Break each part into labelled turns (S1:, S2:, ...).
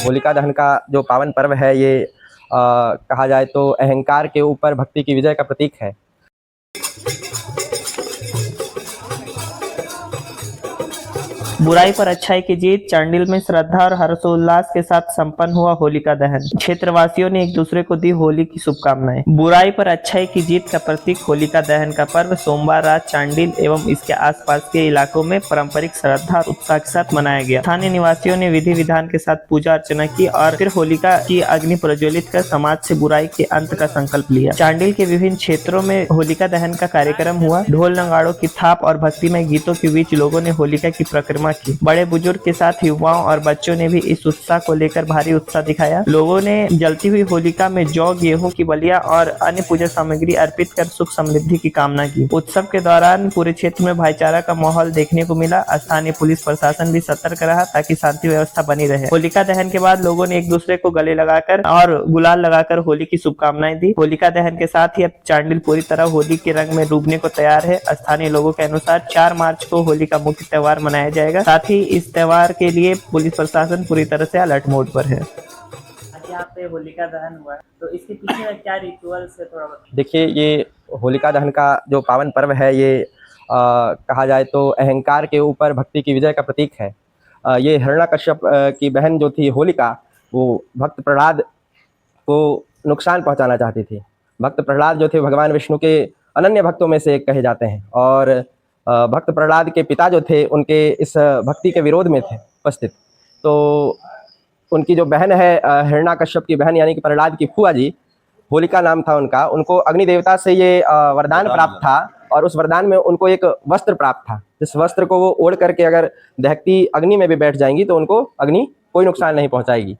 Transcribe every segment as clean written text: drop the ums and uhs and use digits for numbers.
S1: होलिका दहन का जो पावन पर्व है ये कहा जाए तो अहंकार के ऊपर भक्ति की विजय का प्रतीक है।
S2: बुराई पर अच्छाई की जीत। चांडिल में श्रद्धा और हर्षोल्लास के साथ संपन्न हुआ होलिका दहन। क्षेत्रवासियों ने एक दूसरे को दी होली की शुभकामनाएं। बुराई पर अच्छाई की जीत का प्रतीक होलिका दहन का पर्व सोमवार रात चांडिल एवं इसके आसपास के इलाकों में पारंपरिक श्रद्धा और उत्साह के साथ मनाया गया। स्थानीय निवासियों ने विधि विधान के साथ पूजा अर्चना की और फिर होलिका की अग्नि प्रज्वलित कर समाज से बुराई के अंत का संकल्प लिया। चांडिल के विभिन्न क्षेत्रों में होलिका दहन का कार्यक्रम हुआ। ढोल नगाड़ों की थाप और भक्तिमय गीतों के बीच लोगों ने होलिका की परिक्रमा की। बड़े बुजुर्ग के साथ युवाओं और बच्चों ने भी इस उत्साह को लेकर भारी उत्साह दिखाया। लोगों ने जलती हुई होलिका में जौ, गेहूं की बलिया और अन्य पूजा सामग्री अर्पित कर सुख समृद्धि की कामना की। उत्सव के दौरान पूरे क्षेत्र में भाईचारा का माहौल देखने को मिला। स्थानीय पुलिस प्रशासन भी सतर्क रहा ताकि शांति व्यवस्था बनी रहे। होलिका दहन के बाद लोगों ने एक दूसरे को गले लगाकर और गुलाल लगाकर होली की शुभकामनाएं दी। होलिका दहन के साथ ही अब चांडिल पूरी तरह होली के रंग में डूबने को तैयार है। स्थानीय लोगों के अनुसार 4 मार्च को होली का मुख्य त्योहार मनाया जाएगा। साथ ही इस त्योहार के लिए पुलिस प्रशासन पूरी तरह से अलर्ट मोड पर है।
S3: यहाँ पे होलिका दहन हुआ है तो इसके पीछे में क्या रिचुअल्स है थोड़ा बताइए।
S1: देखिए, ये होलिका दहन का जो पावन पर्व है ये कहा जाए तो अहंकार के ऊपर भक्ति की विजय का प्रतीक है। ये हिरण्यकश्यप की बहन जो थी होलिका, वो भक्त प्रहलाद को नुकसान पहुंचाना चाहती थी। भक्त प्रहलाद जो थे भगवान विष्णु के अनन्य भक्तों में से एक कहे जाते हैं और भक्त प्रहलाद के पिता जो थे उनके इस भक्ति के विरोध में थे उपस्थित। तो उनकी जो बहन है हिरण्यकश्यप की बहन यानी कि प्रहलाद की फूआ जी, होलिका नाम था उनका, उनको अग्नि देवता से ये वरदान प्राप्त था और उस वरदान में उनको एक वस्त्र प्राप्त था, जिस वस्त्र को वो ओढ़ करके अगर दहकती अग्नि में भी बैठ जाएंगी तो उनको अग्नि कोई नुकसान नहीं पहुंचाएगी।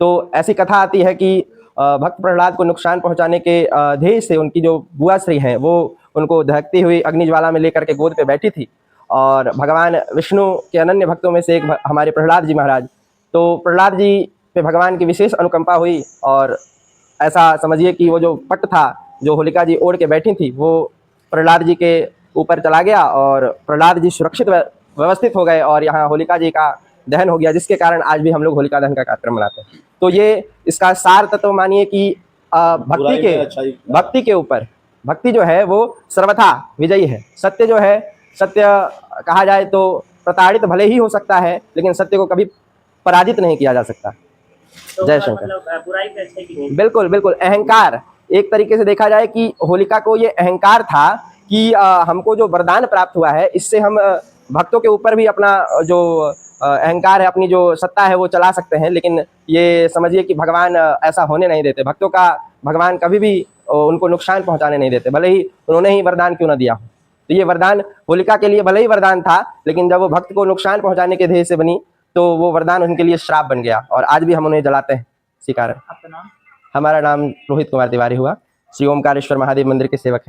S1: तो ऐसी कथा आती है कि भक्त प्रहलाद को नुकसान पहुंचाने के ध्येय से उनकी जो बुआ श्री हैं वो उनको दहकती हुई अग्नि ज्वाला में लेकर के गोद पे बैठी थी और भगवान विष्णु के अनन्य भक्तों में से एक हमारे प्रहलाद जी महाराज, तो प्रहलाद जी पे भगवान की विशेष अनुकंपा हुई और ऐसा समझिए कि वो जो पट्ट था जो होलिका जी ओढ़ के बैठी थी वो प्रहलाद जी के ऊपर चला गया और प्रहलाद जी सुरक्षित व्यवस्थित हो गए और यहाँ होलिका जी का दहन हो गया, जिसके कारण आज भी हम लोग होलिका दहन का कार्यक्रम मनाते हैं। तो ये इसका सार तत्व मानिए कि भक्ति के ऊपर, भक्ति जो है वो सर्वथा विजयी है। सत्य जो है, सत्य कहा जाए तो प्रताड़ित भले ही हो सकता है लेकिन सत्य को कभी पराजित नहीं किया जा सकता।
S3: तो
S1: जय शंकर।
S3: मतलब बुराई पे अच्छाई की जीत।
S1: बिल्कुल बिल्कुल, अहंकार एक तरीके से देखा जाए कि होलिका को ये अहंकार था कि हमको जो वरदान प्राप्त हुआ है इससे हम भक्तों के ऊपर भी अपना जो अहंकार है, अपनी जो सत्ता है वो चला सकते हैं। लेकिन ये समझिए कि भगवान ऐसा होने नहीं देते। भक्तों का भगवान कभी भी उनको नुकसान पहुंचाने नहीं देते, भले ही उन्होंने ही वरदान क्यों ना दिया हो। तो ये वरदान होलिका के लिए भले ही वरदान था लेकिन जब वो भक्त को नुकसान पहुंचाने के ध्येय से बनी तो वो वरदान उनके लिए श्राप बन गया और आज भी हम उन्हें जलाते हैं इसी कारण।
S3: आपका नाम?
S1: हमारा नाम रोहित कुमार तिवारी हुआ। श्री ओमकारेश्वर महादेव मंदिर के सेवक हैं।